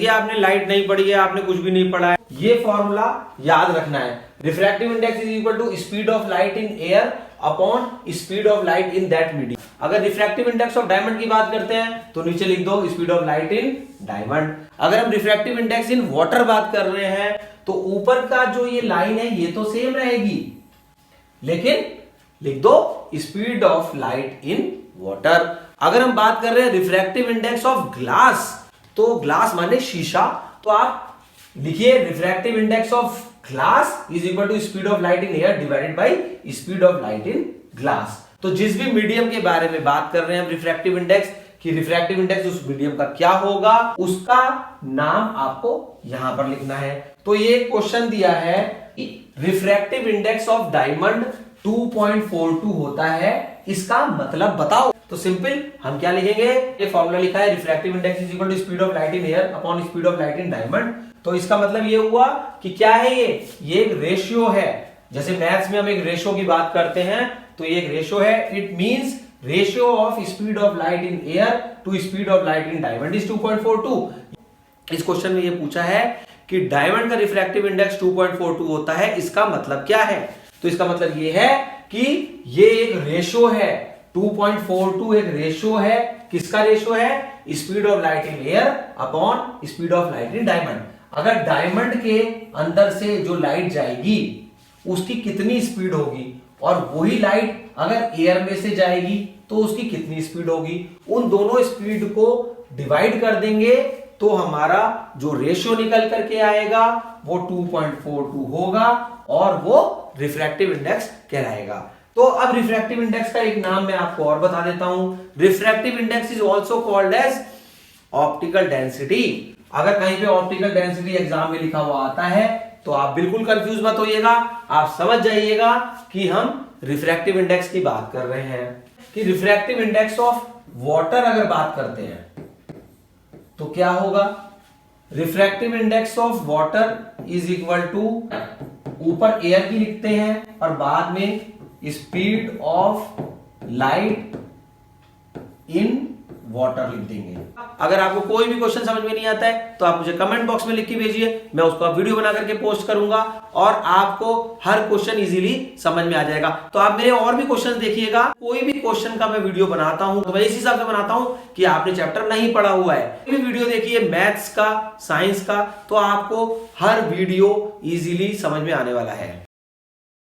ये आपने लाइट नहीं पढ़ी है, आपने कुछ भी नहीं पढ़ा है, ये फॉर्मूला याद रखना है। Refractive index is equal to speed of light in air upon speed of light in that medium. अगर रिफ्रैक्टिव इंडेक्स ऑफ डायमंड की बात करते हैं तो नीचे लिख दो speed of light in diamond. अगर हम रिफ्रैक्टिव इंडेक्स इन वाटर बात कर रहे हैं तो ऊपर का जो ये लाइन है ये तो सेम रहेगी, लेकिन लिख दो speed of light in water. अगर हम बात कर रहे हैं रिफ्रैक्टिव इंडेक्स ऑफ ग्लास, तो ग्लास माने शीशा, तो आप लिखिए refractive index of glass is equal to speed of light in air divided by speed of light in glass. तो जिस भी मीडियम के बारे में बात कर रहे हैं हम रिफ्रैक्टिव इंडेक्स कि रिफ्रैक्टिव इंडेक्स उस मीडियम का क्या होगा, उसका नाम आपको यहां पर लिखना है। तो ये क्वेश्चन दिया है रिफ्रैक्टिव इंडेक्स ऑफ डायमंड 2.42 होता है, इसका मतलब बताओ। तो सिंपल हम क्या लिखेंगे, ये फॉर्मूला लिखा है refractive index is equal to speed of light in air upon speed of light in diamond. तो इसका मतलब ये हुआ कि क्या है, ये एक रेशियो है। जैसे मैथ्स में हम एक रेशियो की बात करते हैं तो ये एक रेशियो है। It means ratio of speed of light in air to speed of light in diamond is 2.42। इस क्वेश्चन में ये पूछा है कि डायमंड का रिफ्रैक्टिव इंडेक्स 2.42 होता है, इसका मतलब क्या है। तो इसका मतलब ये है कि ये एक रेशियो है, 2.42 एक रेशियो है। किसका रेशियो है, speed of light in air upon speed of light in diamond. अगर डायमंड के अंदर से जो लाइट जाएगी उसकी कितनी स्पीड होगी, और वही लाइट अगर एयर में से जाएगी तो उसकी कितनी स्पीड होगी, उन दोनों स्पीड को डिवाइड कर देंगे तो हमारा जो रेशियो निकल करके आएगा वो 2.42 होगा और वो रिफ्रैक्टिव इंडेक्स कहलाएगा। तो अब रिफ्रैक्टिव इंडेक्स का एक नाम मैं आपको और बता देता हूं। Refractive index is also called as optical density. अगर कहीं पे ऑप्टिकल डेंसिटी एग्जाम में लिखा हुआ आता है तो आप बिल्कुल कंफ्यूज मत होइएगा, आप समझ जाइएगा कि हम रिफ्रैक्टिव इंडेक्स की बात कर रहे हैं। कि रिफ्रैक्टिव इंडेक्स ऑफ वाटर अगर बात करते हैं तो क्या होगा, refractive index of water is equal to, ऊपर एयर की लिखते हैं और बाद में speed of light in water लिख देंगे। अगर आपको कोई भी क्वेश्चन समझ में नहीं आता है तो आप मुझे कमेंट बॉक्स में लिख के भेजिए, मैं उसका वीडियो बना करके पोस्ट करूंगा और आपको हर क्वेश्चन इजीली समझ में आ जाएगा। तो आप मेरे और भी क्वेश्चन देखिएगा, कोई भी क्वेश्चन का मैं वीडियो बनाता हूं तो मैं इस हिसाब से बनाता हूं कि आपने चैप्टर नहीं पढ़ा हुआ है। कोई भी वीडियो देखिए मैथ्स का, साइंस का, तो आपको हर वीडियो इजीली समझ में आने वाला है।